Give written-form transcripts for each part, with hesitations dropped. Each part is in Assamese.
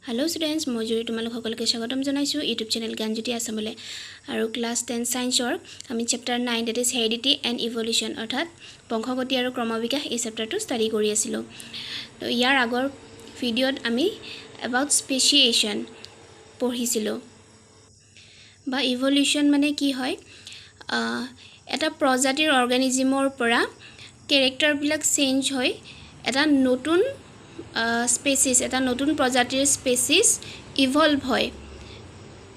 Hello students, মজুৰি তোমালোক সকলোকে স্বাগতম জনাইছো ইউটিউব চেনেল জ্ঞানজ্যোতি আসামলে আৰু ক্লাস 10 সায়েন্সৰ আমি chapter 9 that is heredity and evolution অৰ্থাৎ বংশগতি আৰু ক্ৰমবিকাশ এই চেপ্টাৰটো ষ্টাডি কৰি আছিলো তো ইয়াৰ আগৰ ভিডিঅ'ত আমি about speciation পঢ়িছিলো বা ইভলিউশন মানে কি হয় এটা প্ৰজাতিৰ অৰ্গানিজমৰ পৰা ক্যাৰেক্টাৰ বিলাক চেঞ্জ হয় এটা নতুন species এটা নতুন প্ৰজাতিৰ species evolve হয়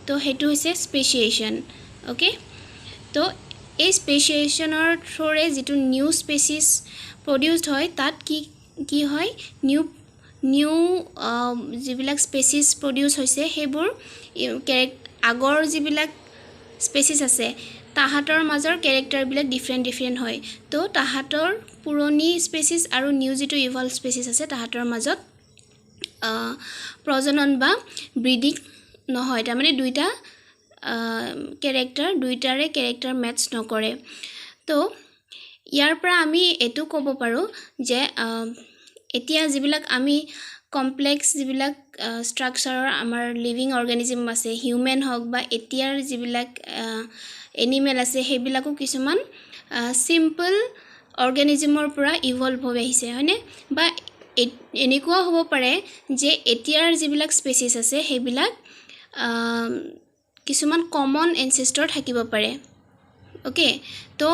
তো হেতু হৈছে speciation ওকে তো এই speciationৰ থ্ৰুৰে যেটো নিউ species produced হয় তাত কি হয় নিউ যিবিলাক species produce হৈছে হেবোৰ আগৰ যিবিলাক species আছে তাহাতৰ মাজৰ ক্যাৰেক্টাৰ বিলাক ডিফাৰেন্ট হয় তো তাহাতৰ পুৰণি স্পেচিছ আৰু নিউ যেটো ইভলভ স্পেচিছ আছে তাহাতৰ মাজত প্ৰজনন বা ব্ৰিডিং নহয় তাৰ মানে দুইটা দুইটাৰে ক্যাৰেক্টাৰ মেচ নকৰে তো ইয়াৰ পৰা আমি এটো ক'ব পাৰো যে এতিয়া যিবিলাক আমি কমপ্লেক্স যিবিলাক ষ্ট্ৰাকচাৰৰ আমাৰ লিভিং অৰ্গানিজম আছে হিউম্যান হক বা এতিয়াৰ যিবিলাক এনিমেল আছে হেবিলাকো কিছুমান সিম্পল অৰ্গানিজমৰ পৰা ইভলভ হৈ আহিছে হয়নে বা এনেকুৱা হ'ব পাৰে যে এতিয়াৰ যিবিলাক স্পেচিছ আছে হেবিলাক কিছুমান কমন এনসেস্টৰ থাকিব পাৰে ওকে তো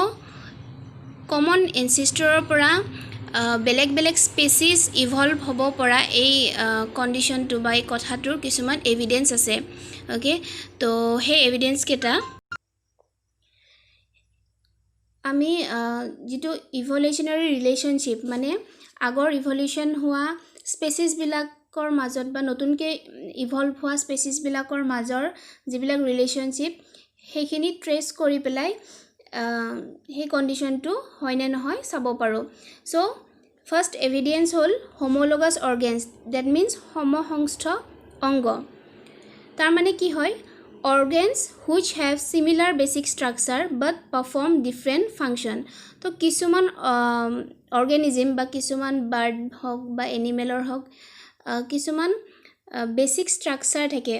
কমন এনসেস্টৰৰ পৰা বেলেগ স্পেচিছ ইভলভ হ'ব পৰা এই কন্ডিশনটো বা এই কথাটোৰ কিছুমান এভিডেন্স আছে ওকে তো হে এভিডেন্স কেটা আমি যেটো ইভলিউশনাৰী ৰিলেশনশিপ মানে আগৰ ইভলিউশন হোৱা স্পেচিছ বিলাকৰ মাজত বা নতুনকৈ ইভলভ হোৱা স্পেচিছ বিলাকৰ মাজৰ যিবিলাক ৰিলেশনশিপ হেখিনি ট্ৰেস কৰি পেলাই হে কন্ডিশনটো হয় নে নহয় চাব পাৰো সো ফাৰ্স্ট এভিডেন্স হল হোমোলগাছ অৰ্গানছ দ্যাট মিন্স সমসংস্থ অংগ তাৰ মানে কি হয় organs which have similar basic structure but perform different function তো কিছুমান organism বা কিছুমান bird হক বা animalৰ হক কিছুমান basic structure থাকে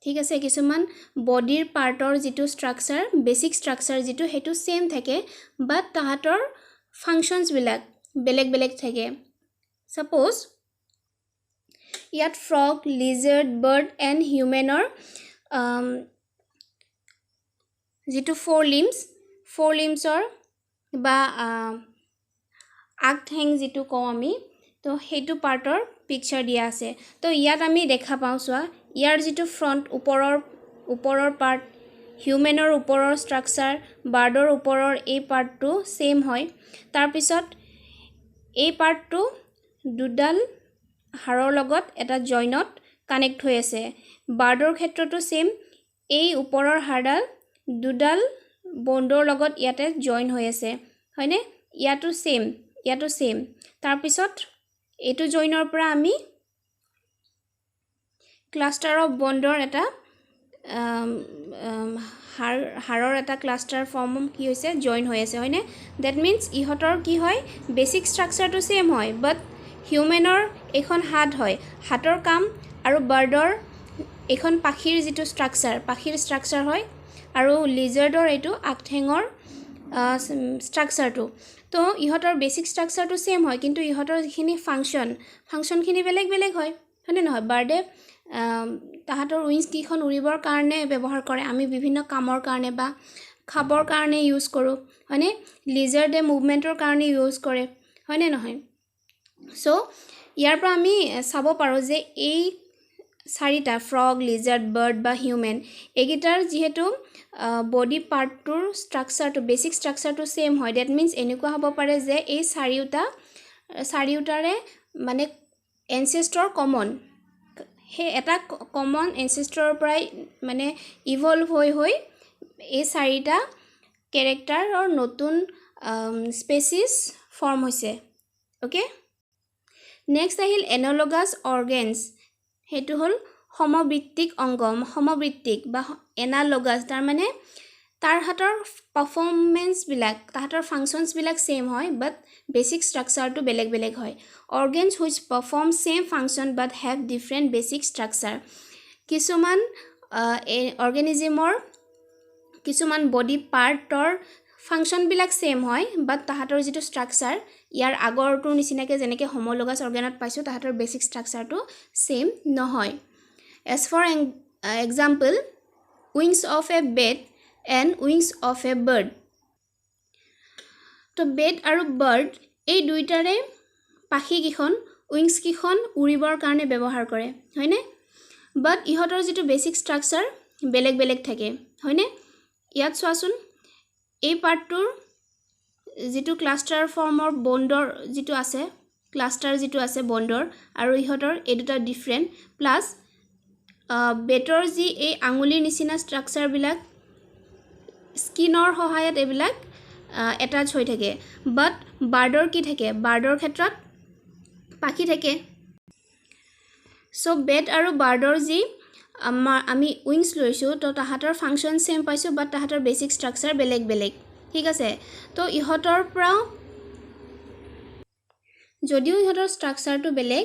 ঠিক আছে কিছুমান বডিৰ পাৰ্টৰ যেটো স্ট্ৰাকচাৰ বেসিক স্ট্ৰাকচাৰ যেটো হেতু সেম থাকে বাট তাহাতৰ ফাংশনস বিলাক বেলেগ থাকে সাপোজ ইয়াত frog lizard bird and humanৰ যেটো four limbsৰ বা আগঠেং যেটো কও আমি তো হেতু পাৰ্টৰ পিকচাৰ দিয়া আছে তো ইয়াত আমি দেখা পাও সোৱা ইয়াৰ যেটো ফ্ৰন্ট ওপৰৰ পাৰ্ট হিউম্যানৰ ওপৰৰ স্ট্ৰাকচাৰ বাৰ্ডৰ ওপৰৰ এই পাৰ্টটো সেম হয় তাৰ পিছত এই পাৰ্টটো দুডাল হাড়ৰ লগত এটা জইনত কানেক্ট হৈ আছে বাৰ্ডৰ ক্ষেত্ৰটো সেম এই ওপৰৰ হাড়ডাল দুডাল বন্ডৰ লগত ইয়াতে জইন হৈ আছে হয়নে ইয়াটো সেম তাৰ পিছত এটো জইনৰ পৰা আমি ক্লাষ্টাৰ অফ বন্ডৰ এটা হাড়ৰ এটা ক্লাষ্টাৰ ফৰ্ম কি হৈছে জইন হৈ আছে হয়নে দ্যাট মিন্স ইহতৰ কি হয় বেসিক স্ট্ৰাকচাৰটো সেম হয় বাট হিউম্যানৰ এখন হাত হয় হাতৰ কাম আৰু বাৰ্ডৰ এখন পাখিৰ যেটো স্ট্ৰাকচাৰ হয় আৰু লিজাৰ্ডৰ এটো আগঠেঙৰ স্ট্ৰাকচাৰটো তো ইহতৰ বেসিক স্ট্ৰাকচাৰটো সেম হয় কিন্তু ইহতৰ যিখিনি ফাংশনখিনি বেলেগ হয় হয়নে নহয় বাৰ্ডে তাহাতৰ উইংস কিখন উৰিবৰ কাৰণে ব্যৱহাৰ কৰে আমি বিভিন্ন কামৰ কাৰণে বা খাবৰ কাৰণে ইউজ কৰো হয়নে লিজাৰ্ডে মুভমেন্টৰ কাৰণে ইউজ কৰে হয়নে নহয় সো ইয়াৰ পৰা আমি চাব পাৰো যে এই চাৰিটা ফ্ৰগ লিজাৰ্ড বাৰ্ড বা হিউম্যান এগিটাৰ যেহেতু বডি পাৰ্টটোৰ স্ট্ৰাকচাৰটো বেসিক স্ট্ৰাকচাৰটো সেম হয় দ্যাট মিন্স এনেকুৱা হ'ব পাৰে যে এই চাৰিউটাৰে মানে এনসেস্টৰ কমন হে এটা কমন এনসেস্টৰৰ পৰাই মানে ইভলভ হৈ এই চাৰিটা ক্যাৰেক্টাৰৰ নতুন স্পেচিছ ফৰ্ম হৈছে ওকে নেক্সট আহিল এনালগাছ অৰ্গানছ হেতু হল সমবৃত্তিক অংগ সমবৃত্তিক বা এনালগাছ তাৰ মানে তাহাঁতৰ পাৰফৰ্মেন্সবিলাক তাহাঁতৰ ফাংচনছবিলাক সেম হয় বাট বেসিক স্ট্ৰাকচাৰটো বেলেগ বেলেগ হয় organs which perform same function but have different basic structure কিছুমান অৰ্গেনিজমৰ কিছুমান বডি পাৰ্টৰ ফাংচনবিলাক সেম হয় বাট তাহাঁতৰ যেটো স্ট্ৰাকচাৰ ইয়াৰ আগৰটো নিচিনাকে যেনেকে হোমোলগাছ অৰ্গানত পাইছো তাহাঁতৰ বেসিক স্ট্ৰাকচাৰটো সেম নহয় as for example wings of a bat and wings of a bird তো bat আৰু bird এই দুইটাৰে পাখি কিখন wings কিখন উৰিবৰ কাৰণে ব্যৱহাৰ কৰে হয়নে বাট ইহতৰ যেটো বেসিক স্ট্ৰাকচাৰ বেলেগ বেলেগ থাকে হয়নে ইয়াত চোৱাচোন এই পাৰ্টটোৰ যেটো ক্লাস্টাৰ ফৰ্মৰ বন্ডৰ যেটো আছে ক্লাস্টাৰ যেটো আছে বন্ডৰ আৰু ইহতৰ এই দুটা ডিফাৰেন্ট প্লাস বেটৰ যি এই আঙুলিৰ নিচিনা স্ট্ৰাকচাৰ বিলাক স্কিনৰ সহায়ত এবিলাক এটাচ হৈ থাকে বাট বাৰ্ডৰ কি থাকে বাৰ্ডৰ ক্ষেত্ৰত পাখি থাকে সো বেট আৰু বাৰ্ডৰ যি আমি উইংস লৈছো তো তাহাঁতৰ ফাংচন সেম পাইছো বাট তাহাঁতৰ বেসিক স্ট্ৰাকচাৰ বেলেগ বেলেগ ঠিক আছে তো ইহতৰ পৰা যদিও ইহতৰ স্ট্ৰাকচাৰটো বেলেগ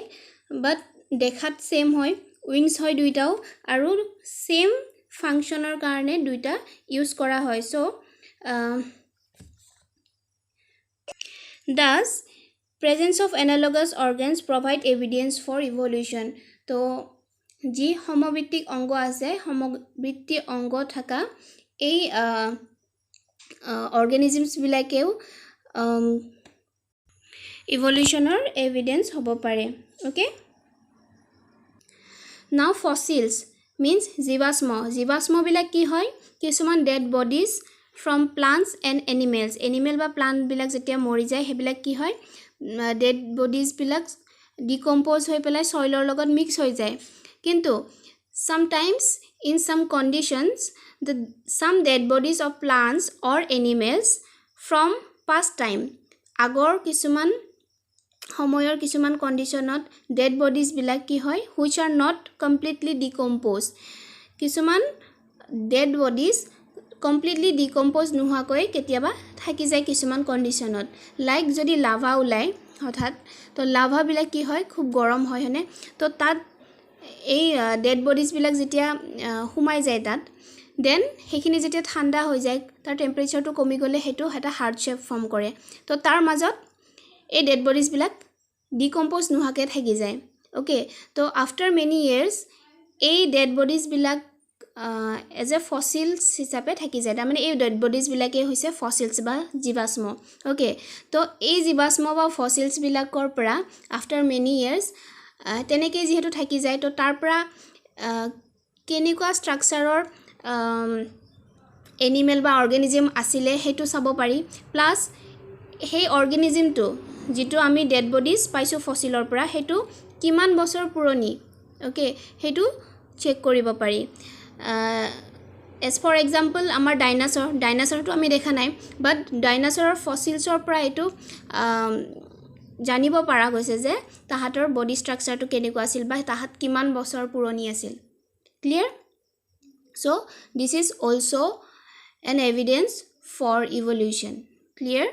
বাট দেখাত সেম হয় উইংস হয় দুইটাও আৰু সেম ফাংচনৰ কাৰণে দুইটা ইউজ কৰা হয় so thus presence of analogous organs provide evidence for evolution তো যি সমবৃত্তিক অংগ আছে সমবৃত্তি অংগ থাকা এই অৰ্গানিজমছ বিলাকেও ইভলিউশনৰ এভিডেন্স হ'ব পাৰে ওকে নাও ফসিলস means জীৱাশ্ম বিলাক কি হয় কিছুমান dead bodies from plants and animals animal বা plant বিলাক যেতিয়া মৰি যায় হেবিলাক কি হয় ডেড বডিজ বিলাক ডিকম্পোজ হৈ পেলাই সইলৰ লগত মিক্স হৈ যায় কিন্তু sometimes in some conditions some dead bodies of plants or animals from past time আগৰ কিছুমান সময়ৰ কিছুমান কন্ডিশনত ডেড বডিজ বিলাক কি হয় which are not completely decomposed কিছুমান ডেড বডিজ completely decomposed নোহাকৈ কেতিয়াবা থাকি যায় কিছুমান কন্ডিশনত লাইক যদি লাভা উলাই হঠাৎ তো লাভা বিলাক কি হয় খুব গৰম হয় হনে তো তাত এই ডেড বডিজ বিলাক যেতিয়া হুমাই যায় তাত দেন হেখিনি যেতিয়া ঠাণ্ডা হৈ যায় তাৰ টেম্পাৰেচাৰটো কমি গলে হেতু এটা হাৰ্ড শেপ ফৰ্ম কৰে তো তাৰ মাজত এই ডেড বডিজ বিলাক ডিকম্পোজ নোহাকে থাকি যায় ওকে তো আফটাৰ মেনি ইয়াৰ্স এই ডেড বডিজ বিলাক as a fossils হিচাপে থাকি যায় মানে এই ডেড বডিজ বিলাকে হৈছে ফসিলস বা জীৱাশ্ম ওকে তো এই জীৱাশ্ম বা ফসিলস বিলাকৰ পৰা আফটাৰ মেনি ইয়াৰ্স তেনেকৈ যেহেতু থাকি যায় তো তাৰ পৰা কেনেকুৱা স্ট্ৰাকচাৰৰ এনিমেল বা অৰ্গানিজম আছিলে হেতু চাব পাৰি প্লাস সেই অৰ্গানিজমটো যেটো আমি ডেড বডিজ পাইছো ফসিলৰ পৰা হেতু কিমান বছৰ পুৰণি ওকে হেতু চেক কৰিব পাৰি as for example আমাৰ ডাইনাছৰটো আমি দেখা নাই বাট ডাইনাছৰৰ ফসিলছৰ পৰা এটো জানিব পাৰা গৈছে যে তাহাঁতৰ বডি স্ট্ৰাকচাৰটো কেনেকুৱা আছিল বা তাহাঁত কিমান বছৰ পুৰণি আছিল clear so this is also an evidence for evolution clear